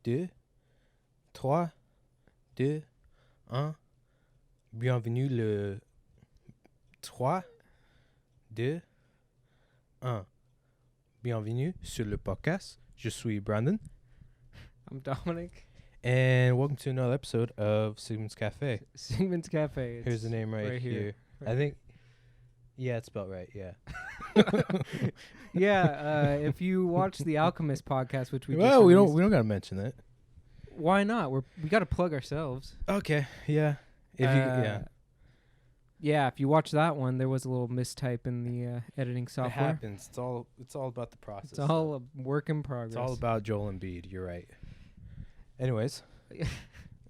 2, 3, 2, 1. Bienvenue le 3, 2, 1. Bienvenue sur le podcast. Je suis Branden. I'm Dominic. And welcome to another episode of Sigmund's Café. Sigmund's Café. Here's the name right here. Right I think, yeah, it's spelled right, yeah. If you watch the Alchemist podcast, which we we don't gotta mention that. Why not? We got to plug ourselves. Okay, yeah. If you watch that one, there was a little mistype in the editing software. It happens. It's all about the process. It's all a work in progress. It's all about Joel Embiid. You're right. Anyways.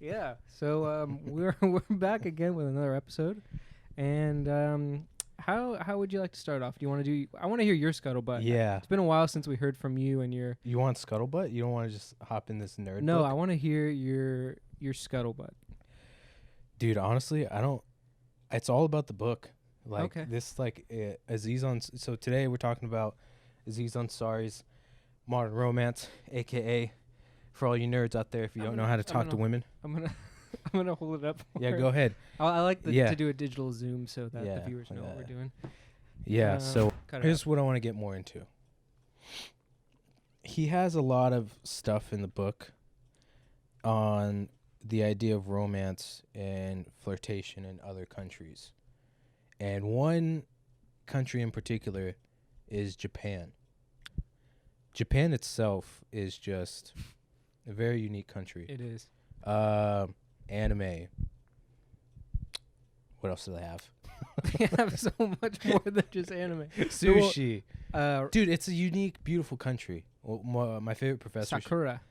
Yeah. So we're back again with another episode, and how would you like to start off? Do you want to do? I want to hear your scuttlebutt. Yeah. It's been a while since we heard from you and your. You want scuttlebutt? You don't want to just hop in this nerd? No, book? I want to hear your scuttlebutt. Dude, honestly, I don't. It's all about the book. Like Okay. this, Aziz Ansari. So today we're talking about Aziz Ansari's Modern Romance, aka for all you nerds out there, if you don't know how to talk to women. I'm gonna hold it up. Yeah, go ahead. I like to do a digital zoom so that the viewers know what we're doing. Yeah. So here's out. what I want to get more into. He has a lot of stuff in the book on the idea of romance and flirtation in other countries. And one country in particular is Japan. Japan itself is just a very unique country. It is. Anime. What else do they have? They have so much more than just anime. Sushi. Dude, it's a unique, beautiful country. Well, my favorite professor. Sakura.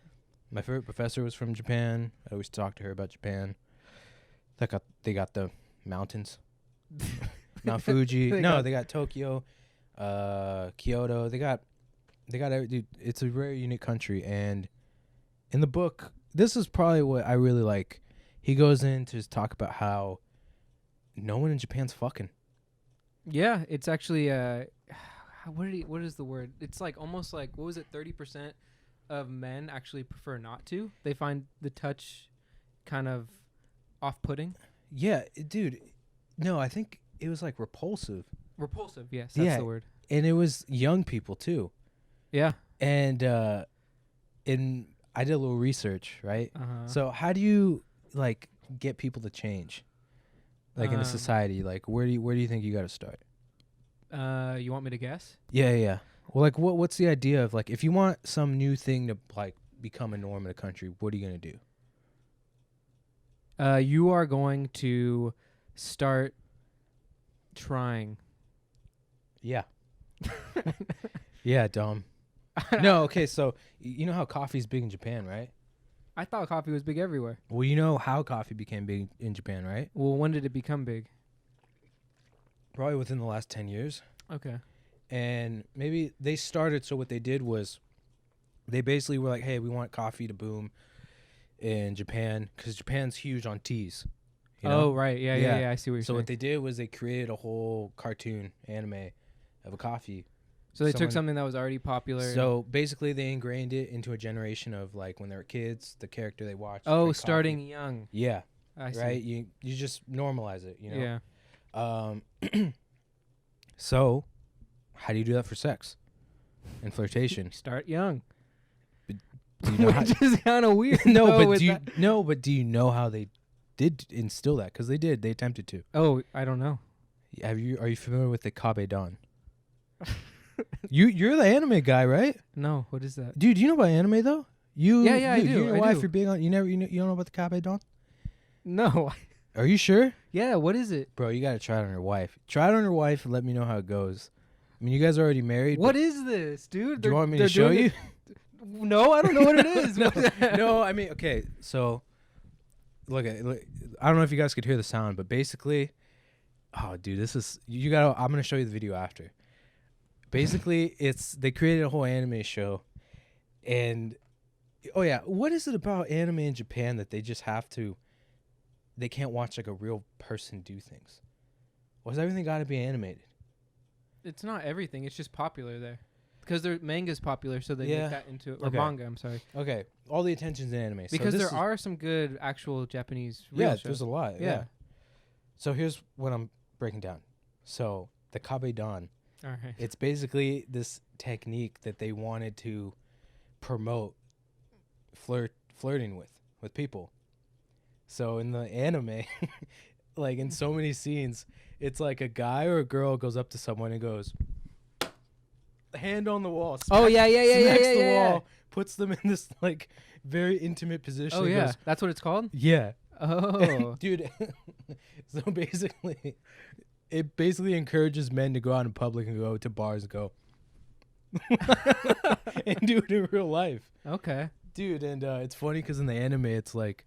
My favorite professor was from Japan. I always talk to her about Japan. They got the mountains. Mount Fuji. They got Tokyo, Kyoto. They got dude, it's a very unique country. And in the book, this is probably what I really like. He goes in to just talk about how no one in Japan's fucking. Yeah, it's actually what is the word? It's like almost like, what was it, 30% of men actually prefer not to. They find the touch kind of off-putting. Yeah, dude. No, I think it was like repulsive. Repulsive, yes, that's the word. And it was young people too. Yeah. And I did a little research, right? Uh-huh. So how do you like get people to change? Like in a society, like where do you think you got to start? You want me to guess? Yeah. Well, like what's the idea of like if you want some new thing to like become a norm in a country, what are you going to do? You are going to start trying. Yeah. Yeah, Dom. No, okay, so you know how coffee's big in Japan, right? I thought coffee was big everywhere. Well, you know how coffee became big in Japan, right? Well, when did it become big? Probably within the last 10 years. Okay. And maybe they started, so what they did was they basically were like, hey, we want coffee to boom in Japan because Japan's huge on teas. You know? Oh, right. Yeah, I see what you're saying. So what they did was they created a whole cartoon anime of a coffee. So they took something that was already popular. So basically they ingrained it into a generation of like when they were kids, the character they watched. Oh, starting young. Yeah. I see. Right? You just normalize it, you know? Yeah. So how do you do that for sex and flirtation? Start young. Do you know Which is kind of weird. But do you know how they did instill that? Because they did. They attempted to. Oh, I don't know. Are you familiar with the Cabe Dawn? You're the anime guy, right? No, what is that? Dude, do you know about anime though? I do. You and your wife are big on. You don't know about the Cabe Dawn? No. Are you sure? Yeah. What is it, bro? You gotta try it on your wife. Try it on your wife and let me know how it goes. I mean, you guys are already married. What is this, dude? Do you want me to show you? No, I don't know what it is. No, I mean, okay. So, look. I don't know if you guys could hear the sound, but basically, oh, dude, this is you got. I'm gonna show you the video after. Basically, they created a whole anime show, and oh yeah, what is it about anime in Japan that they just have to? They can't watch like a real person do things. Why's everything got to be animated? It's not everything. It's just popular there. because their manga's popular, so they make that into or manga. I'm sorry. Okay, all the attention's in anime Because there are some good actual Japanese. Yeah, shows. there's a lot. Yeah. So here's what I'm breaking down. So the Cabe Dawn. All right. It's basically this technique that they wanted to promote flirting with people. So in the anime, like in so many scenes, it's like a guy or a girl goes up to someone and goes, hand on the wall. Smacks the wall, puts them in this like very intimate position. Oh yeah, goes, that's what it's called. Yeah. Oh, dude. So basically, it basically encourages men to go out in public and go to bars and go and do it in real life. Okay. Dude, and it's funny because in the anime, it's like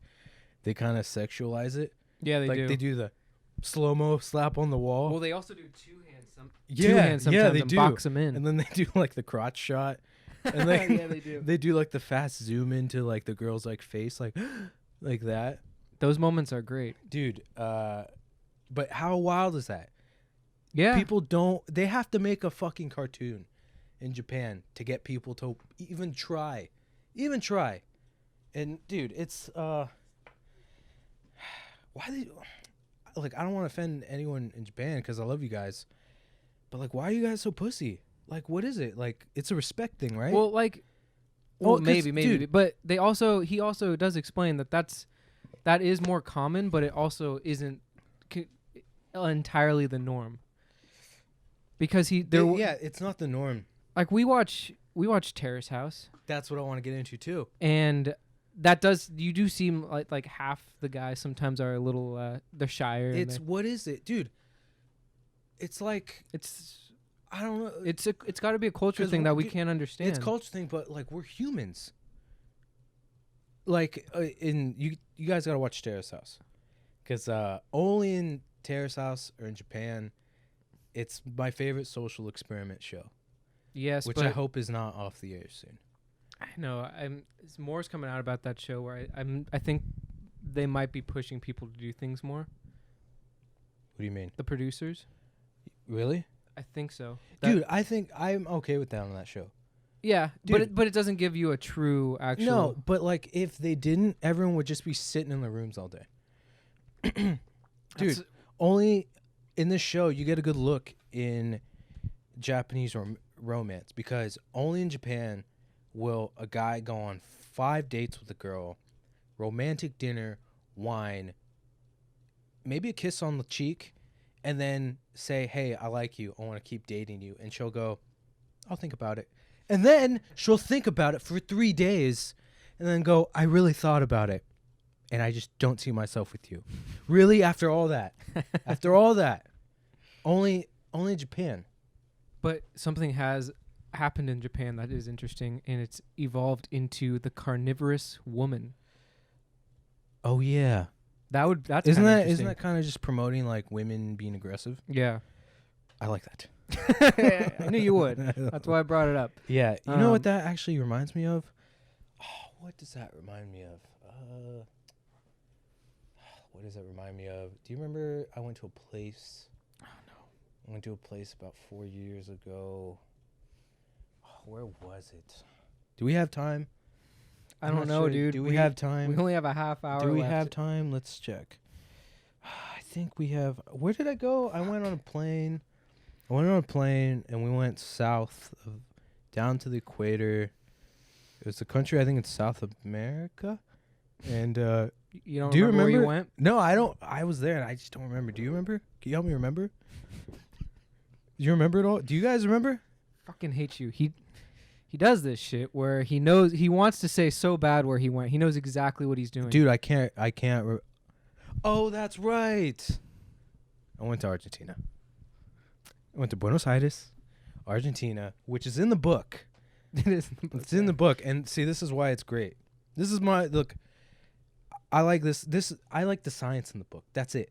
they kind of sexualize it. Yeah, they do. They do the slow-mo slap on the wall. Well, they also do two hands sometimes they and do. box them in. And then they do like the crotch shot. And like, yeah, they do. They do like the fast zoom into like the girl's like face, like like that. Those moments are great. Dude, but how wild is that? Yeah. They have to make a fucking cartoon in Japan to get people to even try. And dude, it's why like I don't want to offend anyone in Japan because I love you guys, but like why are you guys so pussy? Like what is it? Like it's a respect thing, right? Well, like maybe, dude, but he also does explain that is more common, but it also isn't entirely the norm. Because it's not the norm. Like we watch Terrace House. That's what I want to get into too. And you do seem like half the guys sometimes are a little they're shyer. What is it, dude? It's like I don't know. It's got to be a culture thing that we can't understand. It's a culture thing, but like we're humans. Like you guys gotta watch Terrace House, because only in Terrace House or in Japan, it's my favorite social experiment show. Yes, which I hope is not off the air soon. I know. More's coming out about that show where I think they might be pushing people to do things more. What do you mean? The producers. Really? I think so. Dude, I think I'm okay with that on that show. Yeah, dude, but it doesn't give you a true actual. No, but like if they didn't, everyone would just be sitting in the rooms all day. Dude, only in this show you get a good look in Japanese romance, because only in Japan will a guy go on 5 dates with a girl, romantic dinner, wine, maybe a kiss on the cheek, and then say, hey, I like you, I want to keep dating you. And she'll go, I'll think about it. And then she'll think about it for 3 days and then go, I really thought about it, and I just don't see myself with you. Really? After all that? After all that? Only Japan. But something has happened in Japan that is interesting, and it's evolved into the carnivorous woman. Oh yeah. That's isn't that kind of just promoting like women being aggressive? Yeah. I like that. I knew you would. That's why I brought it up. Yeah. You know what that actually reminds me of? Oh, what does that remind me of? What does that remind me of? Do you remember I went to a place? Oh no. I went to a place about 4 years ago. Oh, where was it? Do we have time? I don't know, dude. Do we have time? We only have a half hour. Do we left. have time? Let's check. I think we have. Where did I go? I went on a plane. And we went south down to the equator. It was a country, I think it's South America. And you don't do you remember where you went? No, I don't. I was there and I just don't remember. Do you remember? Can you help me remember? Do you remember it all? Do you guys remember? Fucking hate you. He does this shit where he knows, he wants to say so bad where he went. He knows exactly what he's doing. Dude, I can't. Oh, that's right. I went to Argentina. I went to Buenos Aires, Argentina, which is in the book. It is in the book. It's in the book. And see, this is why it's great. This is my look. I like this. I like the science in the book. That's it.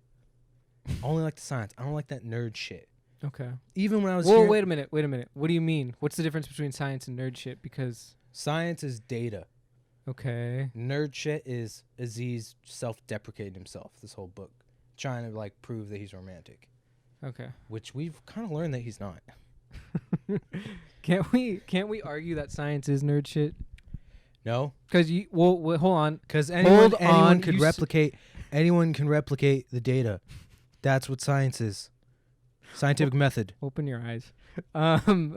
I only like the science. I don't like that nerd shit. Okay. Even when I was wait a minute. What do you mean? What's the difference between science and nerd shit? Because science is data. Okay. Nerd shit is Aziz self-deprecating himself this whole book, trying to like prove that he's romantic. Okay. Which we've kind of learned that he's not. Can't we argue that science is nerd shit? No, Because hold on. because Hold anyone on, could you replicate. Anyone can replicate the data. That's what science is. Scientific method. Open your eyes. That's You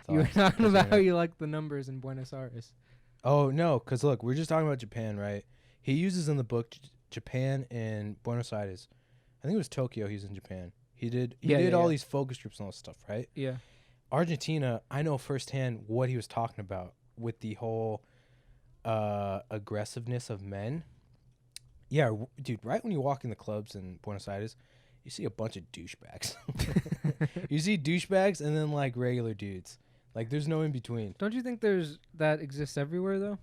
were all. talking That's about how it. you like the numbers in Buenos Aires. Oh no, because look, we're just talking about Japan, right? He uses in the book Japan and Buenos Aires. I think it was Tokyo. He's in Japan. He did all these focus groups and all this stuff, right? Yeah. Argentina, I know firsthand what he was talking about with the whole aggressiveness of men. Yeah, dude, right when you walk in the clubs in Buenos Aires, you see a bunch of douchebags. You see douchebags and then like regular dudes. Like there's no in between. Don't you think that exists everywhere though?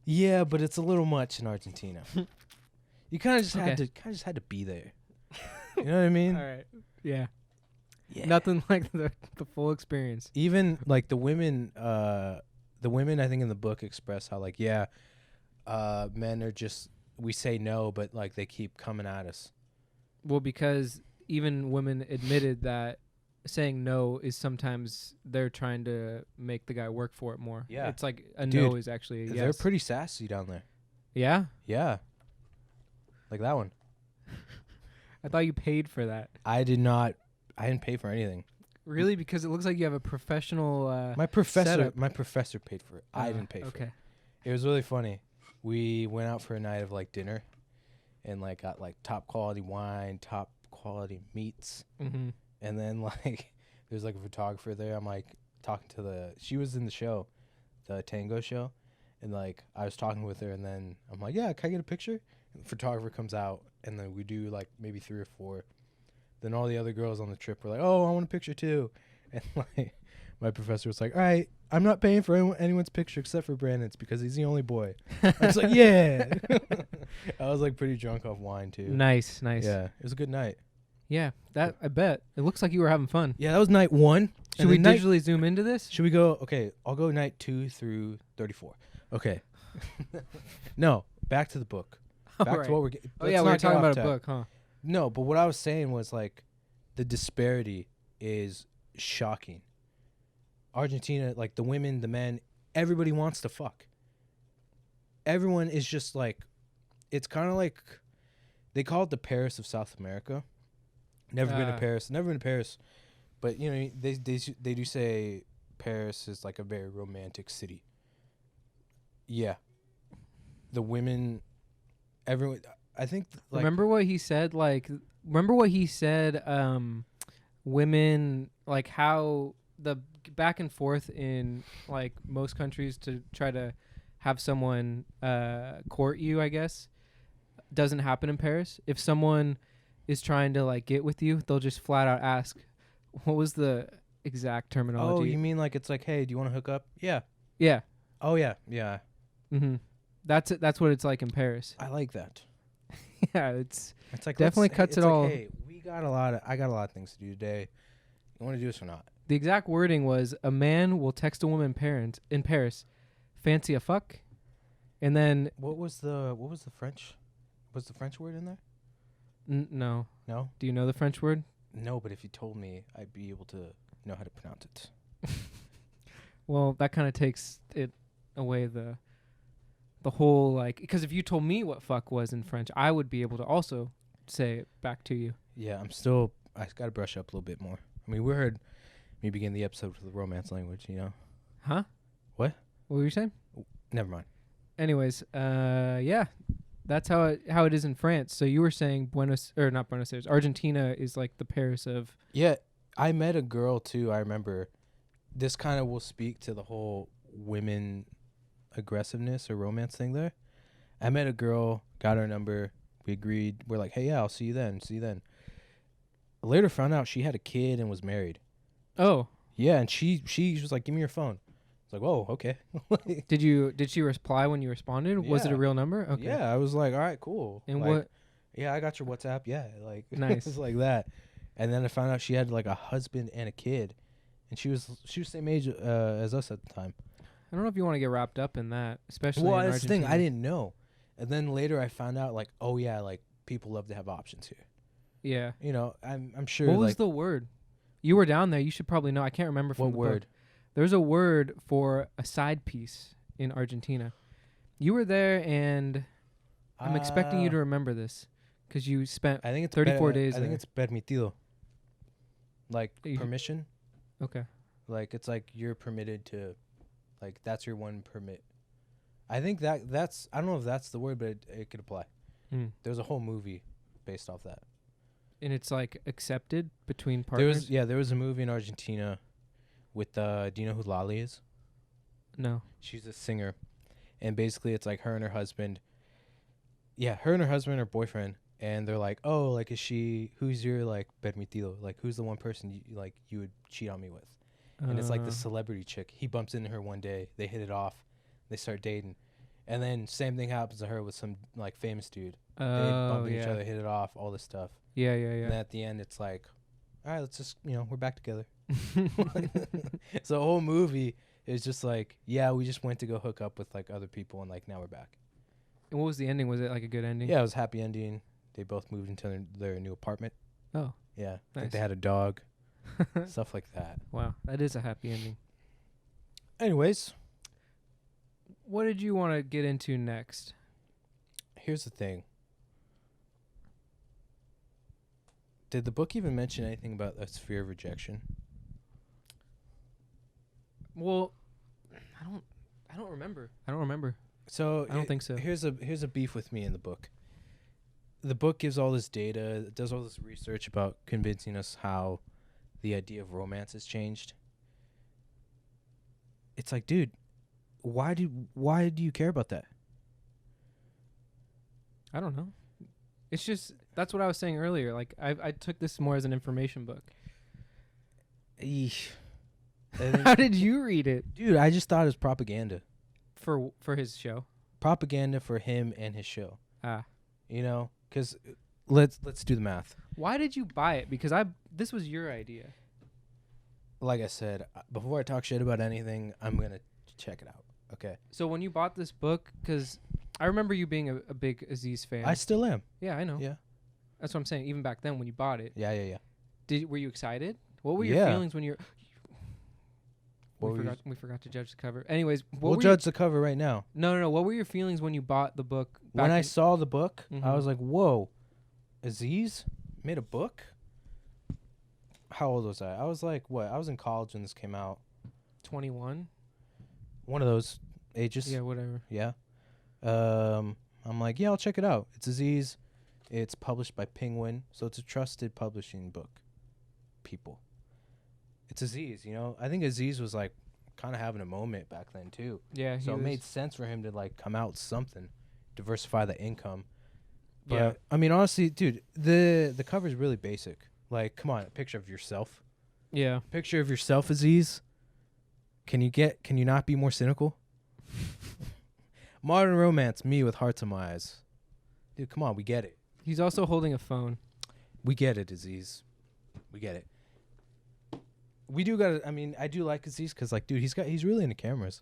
Yeah, but it's a little much in Argentina. You kind of just Okay. had to be there. You know what I mean? All right. Yeah. Yeah. Nothing like the full experience. Even like the women I think in the book express how like men are just, we say no, but like they keep coming at us. Well, because even women admitted that saying no is sometimes they're trying to make the guy work for it more. Yeah. It's like a Dude, no is actually a yes. They're pretty sassy down there. Yeah? Yeah. Like that one. I thought you paid for that. I didn't pay for anything. Really? Because it looks like you have a professional My professor setup. paid for it. I didn't pay for it. Okay. It was really funny. We went out for a night of like dinner and like got like top quality wine, top quality meats. Mm-hmm. And then like there's like a photographer there. I'm like talking to she was in the show, the tango show. And like I was talking with her and then I'm like, yeah, can I get a picture? And the photographer comes out and then we do like maybe 3 or 4. Then all the other girls on the trip were like, oh, I want a picture too. And like my professor was like, all right, I'm not paying for anyone's picture except for Brandon's because he's the only boy. I was like, yeah. I was like pretty drunk off wine too. Nice. Yeah, it was a good night. Yeah, that I bet. It looks like you were having fun. Yeah, that was night 1. Should we digitally zoom into this? Should we go? Okay, I'll go night 2 through 34. Okay. No, back to the book. Back to what we're getting. Oh yeah, we were talking about a book, huh? No, but what I was saying was like the disparity is shocking. Argentina, like the women, the men, everybody wants to fuck. Everyone is just like, it's kind of like, they call it the Paris of South America. Never been to Paris, but you know they do say Paris is like a very romantic city. Yeah, the women, everyone. I think like, remember what he said? Women, like how the back and forth in like most countries to try to have someone court you, I guess, doesn't happen in Paris. If someone is trying to like get with you, they'll just flat out ask, what was the exact terminology? oh, you mean like it's like, hey, do you want to hook up? Yeah. Yeah. Oh yeah, yeah. Mm-hmm. That's what it's like in Paris. I like that. Yeah, it's like definitely cuts it's it like, all. Hey, I got a lot of things to do today. You want to do this or not? The exact wording was, a man will text a woman in Paris, fancy a fuck, and then What was the French? Was the French word in there? No. No. Do you know the French word? No, but if you told me, I'd be able to know how to pronounce it. Well, that kind of takes it away the whole, like, because if you told me what fuck was in French, I would be able to also say it back to you. Yeah, I got to brush up a little bit more. I mean, we heard me begin the episode with the romance language, you know? Huh? What? What were you saying? Never mind. Anyways, yeah, that's how it is in France. So you were saying not Buenos Aires, Argentina is like the Paris of. Yeah, I met a girl too. I remember. This kind of will speak to the whole women aggressiveness or romance thing there. I met a girl, got her number, we agreed. We're like, hey, yeah, I'll see you then. Later found out she had a kid and was married. Oh. Yeah, and she was like, give me your phone. It's like, whoa, okay. Did she reply when you responded? Yeah. Was it a real number? Okay. Yeah, I was like, all right, cool. And like, what? Yeah, I got your WhatsApp. Yeah, like nice. It's like that. And then I found out she had like a husband and a kid, and she was the same age as us at the time. I don't know if you want to get wrapped up in that, especially. Well, in that's the thing. Argentina. I didn't know, and then later I found out like, oh yeah, like people love to have options here. Yeah. You know, I'm sure. What was like, the word? You were down there. You should probably know. I can't remember from What the word? book. There's a word for a side piece in Argentina. You were there, and I'm expecting you to remember this because you spent I think it's 34 days I think there. it's permitido. Like You- permission. Okay. Like it's like you're permitted to, like that's your one permit. I think that's I don't know if that's the word, but it could apply. Mm. There's a whole movie based off that. And it's like accepted between partners? There was a movie in Argentina with do you know who Lali is? No. She's a singer, and basically it's like her and her husband. Yeah, her and her husband or boyfriend, and they're like, oh, like who's your like permitido? Like who's the one person you would cheat on me with? And it's like the celebrity chick. He bumps into her one day. They hit it off. They start dating. And then same thing happens to her with some like famous dude. They bump into each other, hit it off, all this stuff. Yeah. And then at the end, it's like, all right, let's just, we're back together. So the whole movie is just like, yeah, we just went to go hook up with like other people and like now we're back. And what was the ending? Was it like a good ending? Yeah, it was a happy ending. They both moved into their new apartment. Oh. Yeah. I Nice. think they had a dog. Stuff like that. Wow. That is a happy ending. Anyways, What did you want to get into next? here's the thing. Did the book even mention anything about a sphere of rejection? Well, I don't remember. So I don't think so. Here's a beef with me in the book. The book gives all this data, it does all this research about convincing us how the idea of romance has changed. It's like, dude, why do you care about that? I don't know. It's just that's what I was saying earlier. Like I took this more as an information book. Eesh. How did you read it? Dude, I just thought it was propaganda. For his show? Propaganda for him and his show. Ah. Because let's do the math. Why did you buy it? Because this was your idea. Like I said, before I talk shit about anything, I'm going to check it out. Okay. So when you bought this book, because I remember you being a big Aziz fan. I still am. Yeah, I know. Yeah. That's what I'm saying. Even back then when you bought it. Yeah. Were you excited? What were your Yeah. feelings when you're... We forgot to judge the cover. Anyways, We'll judge the cover right now. No. What were your feelings when you bought the book? When I saw the book, I Mhm. was like, whoa, Aziz made a book? How old was I? I was like, what? I was in college when this came out. 21? One of those ages. Yeah, whatever. Yeah. I'm like, yeah, I'll check it out. It's Aziz. It's published by Penguin, so it's a trusted publishing book. People. It's Aziz, I think Aziz was like kind of having a moment back then too. Yeah, So it made sense for him to like come out with something, diversify the income. But Yeah. I mean, honestly, dude, the cover is really basic. Like, come on, a picture of yourself. Yeah. Picture of yourself, Aziz. Can you not be more cynical? Modern romance, me with hearts in my eyes. Dude, come on, we get it. He's also holding a phone. We get it, Aziz. We get it. We do gotta. I mean, I do like Aziz because, like, dude, he's really into cameras.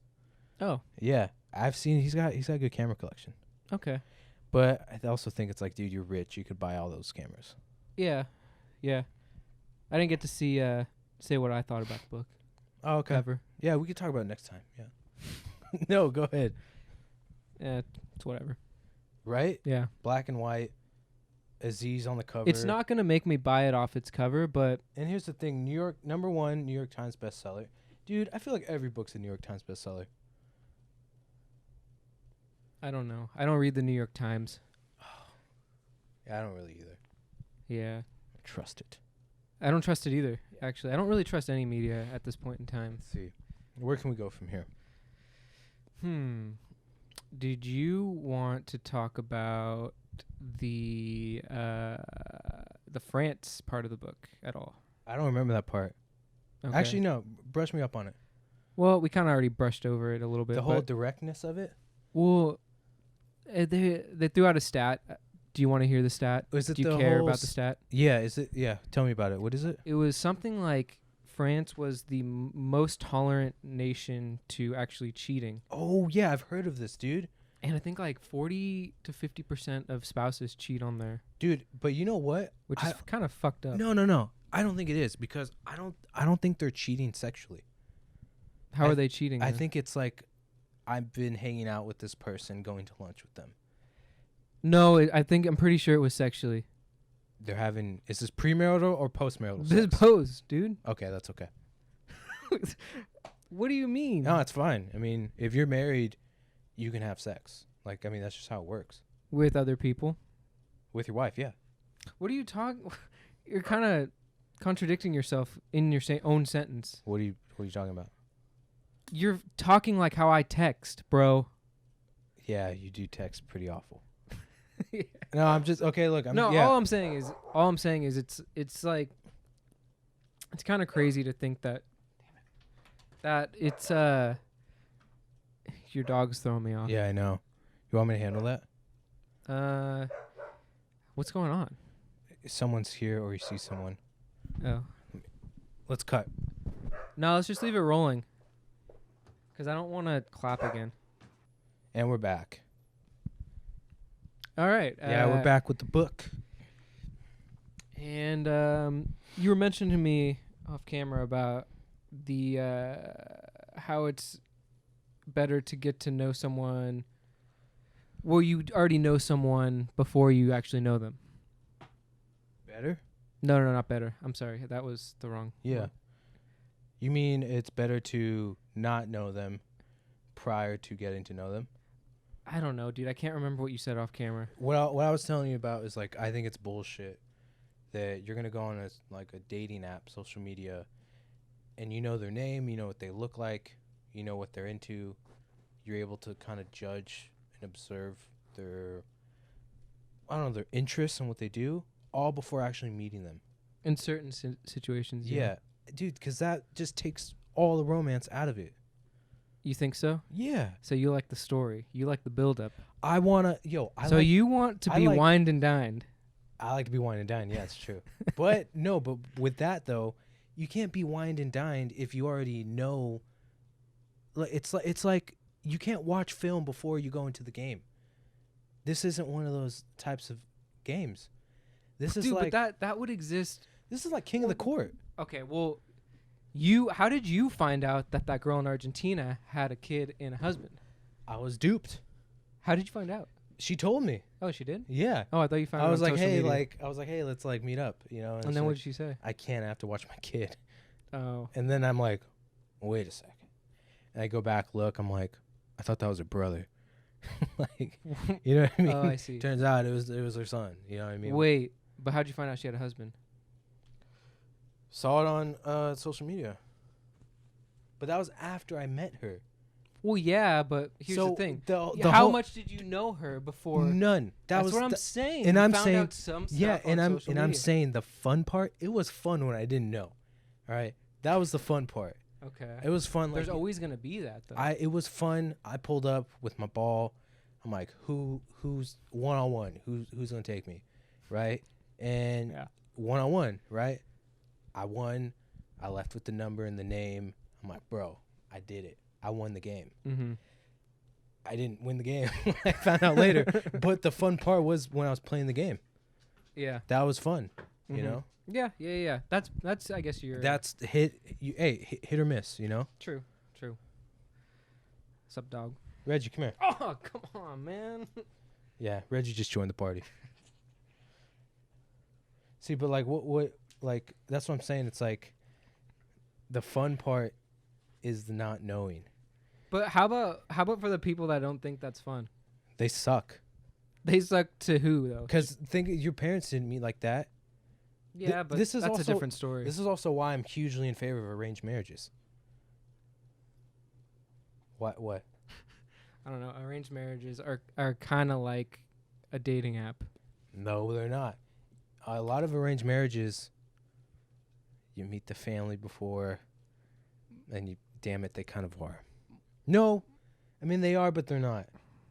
Oh, Yeah, I've seen he's got a good camera collection. okay. But I also think it's like, dude, you're rich. You could buy all those cameras. Yeah. I didn't get to see say what I thought about the book Oh, okay. cover. Yeah, we could talk about it next time. Yeah. No, go ahead. Yeah, it's whatever. Right? Yeah. Black and white. Aziz on the cover. It's not gonna make me buy it off its cover, but And here's the thing: number one, New York Times bestseller. Dude, I feel like every book's a New York Times bestseller. I don't know. I don't read the New York Times. Yeah, I don't really either. Yeah. I trust it. I don't trust it either, actually. I don't really trust any media at this point in time. Let's see. Where can we go from here? Did you want to talk about the France part of the book at all? I don't remember that part. Okay. Actually, no. Brush me up on it. Well, we kind of already brushed over it a little bit. The whole but- directness of it. well, they threw out a stat. Do you want to hear the stat? Is it Do you the care whole about the stat? Yeah. Is it? Yeah. Tell me about it. What is it? It was something like France was the most tolerant nation to actually cheating. Oh yeah, I've heard of this, dude. And I think like 40 to 50% of spouses cheat on there, Dude, but you know what? which is kind of fucked up. No. I don't think it is because I don't think they're cheating sexually. How are they cheating? I then? think it's like I've been hanging out with this person, going to lunch with them. No, I'm pretty sure it was sexually. They're having. Is this premarital or postmarital? This is post, dude. Okay, that's okay. What do you mean? No, it's fine. I mean, if you're married, you can have sex. Like, I mean, that's just how it works. With other people? With your wife, yeah. What are you talking? You're kind of contradicting yourself in your own sentence. What are you talking about? You're talking like how I text, bro. Yeah, you do text pretty awful. Yeah. No, I'm just okay. Look, all I'm saying is it's like it's kind of crazy to think that it's your dog's throwing me off. Yeah, I know. You want me to handle that? What's going on? Someone's here, or you see someone. Oh, Let's cut. no, let's just leave it rolling. Cause I don't want to clap again. And we're back. All right. Yeah, we're back with the book. And you were mentioning to me off camera about the how it's better to get to know someone. Well, you already know someone before you actually know them. Better? No, not better. I'm sorry. That was the wrong Yeah. one. You mean it's better to not know them prior to getting to know them? I don't know, dude. I can't remember what you said off camera. What I was telling you about is like I think it's bullshit that you're gonna go on a dating app, social media, and you know their name, you know what they look like, you know what they're into. You're able to kind of judge and observe their interests and what they do, all before actually meeting them. In certain situations, Yeah, dude, because that just takes all the romance out of it. You think so? Yeah. So you like the story. You like the build-up. I want to, you want to be wined and dined. I like to be wined and dined. Yeah, it's true. but with that though, you can't be wined and dined if you already know. It's like you can't watch film before you go into the game. This isn't one of those types of games. This is like but that would exist. This is like King of the Court. Okay, well, how did you find out that girl in Argentina had a kid and a husband? I was duped. How did you find out? She told me. Oh, she did? Yeah. Oh, I thought you found out. I was on like, social hey, media. let's like meet up, you know. And then what did she say? I can't. I have to watch my kid. Oh. And then I'm like, wait a second. And I go back, look. I'm like, I thought that was her brother. Like, you know what I mean? Oh, I see. Turns out it was her son. You know what I mean? Wait, but how'd you find out she had a husband? Saw it on social media. But that was after I met her. Well, yeah, but here's the thing. How much did you know her before? None. That's what I'm saying. And you I'm found saying, out some stuff yeah, and on social media. I'm saying the fun part. It was fun when I didn't know. All right, that was the fun part. Okay. It was fun. There's always gonna be that though. It was fun. I pulled up with my ball. I'm like, who's one-on-one? Who's gonna take me, right? And one-on-one, right? I won. I left with the number and the name. I'm like, bro, I did it. I won the game. Mm-hmm. I didn't win the game. I found out later. But the fun part was when I was playing the game. Yeah. That was fun, you know? Yeah. That's I guess That's hit or miss, you know? True. Sup, dog? Reggie, come here. Oh, come on, man. Yeah, Reggie just joined the party. See, but like what like that's what I'm saying. It's like the fun part is the not knowing. But how about for the people that don't think that's fun? They suck. They suck to who though? Because think your parents didn't meet like that. Yeah, but this is that's also a different story. This is also why I'm hugely in favor of arranged marriages. What? I don't know. Arranged marriages are kind of like a dating app. No, they're not. A lot of arranged marriages, you meet the family before, and damn it, they kind of are. No, I mean they are, but they're not,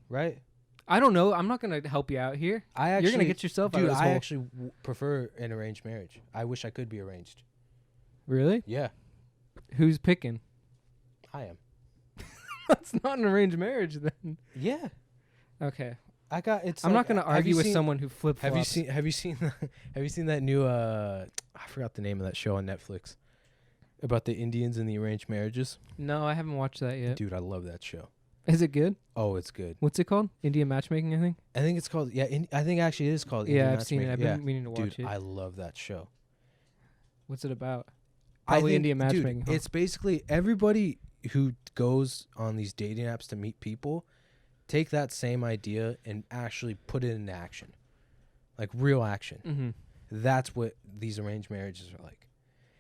right? I don't know. I'm not gonna help you out here. You're gonna get yourself out of this hole. I actually prefer an arranged marriage. I wish I could be arranged. Really? Yeah. Who's picking? I am. That's not an arranged marriage then. Yeah. Okay. I'm not gonna argue with someone who flip-flops. Have you seen that new I forgot the name of that show on Netflix about the Indians and the arranged marriages. No, I haven't watched that yet. Dude, I love that show. Is it good? Oh, it's good. What's it called? Indian Matchmaking, I think. I think it's called. Yeah, I think actually it is called. Yeah, Indian I've seen it. I've Matchmaking. been meaning to watch Dude, it. I love that show. What's it about? I Probably think, Indian Matchmaking. Dude, huh? it's basically everybody who goes on these dating apps to meet people, take that same idea and actually put it into action, like real action. Mm-hmm. That's what these arranged marriages are like.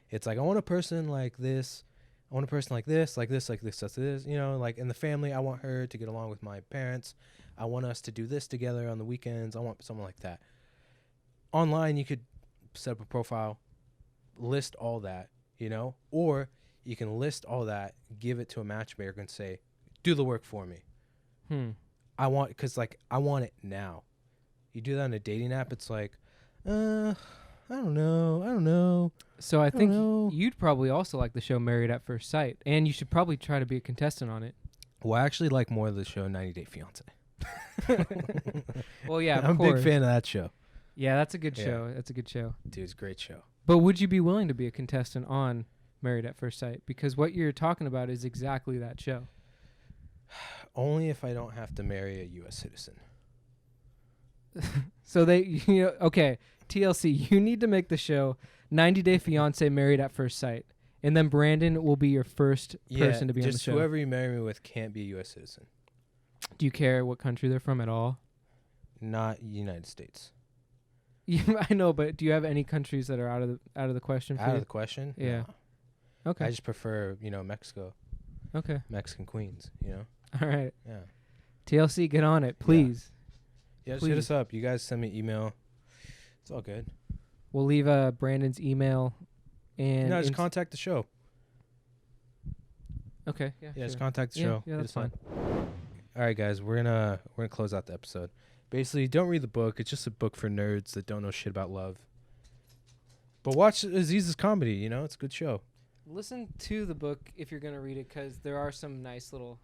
It's like, I want a person like this. I want a person like this, like this, like this, like this. You know, like in the family, I want her to get along with my parents. I want us to do this together on the weekends. I want someone like that. Online, you could set up a profile, list all that, you know, or you can list all that, give it to a matchmaker and say, do the work for me. I want it now. You do that on a dating app, it's like, I don't know. So I think know. you'd probably also like the show Married at First Sight, and you should probably try to be a contestant on it. Well, I actually like more of the show 90 Day Fiance. Well, yeah, I'm a big fan of that show. Yeah, that's a good Yeah. show. That's a good show. Dude, it's a great show. But would you be willing to be a contestant on Married at First Sight? Because what you're talking about is exactly that show. Only if I don't have to marry a U.S. citizen. So okay, TLC, you need to make the show 90 Day Fiance Married at First Sight. And then Brandon will be your first person to be on the just show. whoever you marry me with can't be a U.S. citizen. Do you care what country they're from at all? Not United States. I know, but do you have any countries that are out of the question for Out you? of the question? Yeah. No. Okay. I just prefer, Mexico. Okay. Mexican queens, All right. Yeah. TLC, get on it, please. Yeah, just hit us up. You guys send me email. It's all good. We'll leave Brandon's email and just contact the show. Okay. Yeah. Yeah, just sure. contact the Yeah, show. yeah, that's It's fine. fine. All right, guys, we're gonna close out the episode. Basically, don't read the book. It's just a book for nerds that don't know shit about love. But watch Aziz's comedy. It's a good show. Listen to the book if you're gonna read it, because there are some nice little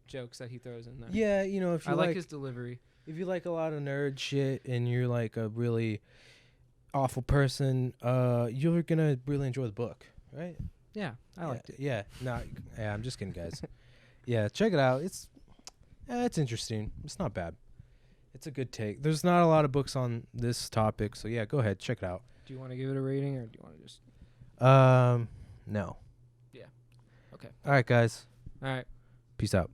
jokes that he throws in there. Yeah, if you I like his delivery. if you like a lot of nerd shit and you're like a really awful person, you're gonna really enjoy the book, right? Yeah, I liked it. Yeah, I'm just kidding, guys. Yeah, check it out. It's interesting. It's not bad. It's a good take. There's not a lot of books on this topic, so yeah, go ahead, check it out. Do you want to give it a rating, or do you want to just? No. Yeah. Okay. All right, guys. All right. Peace out.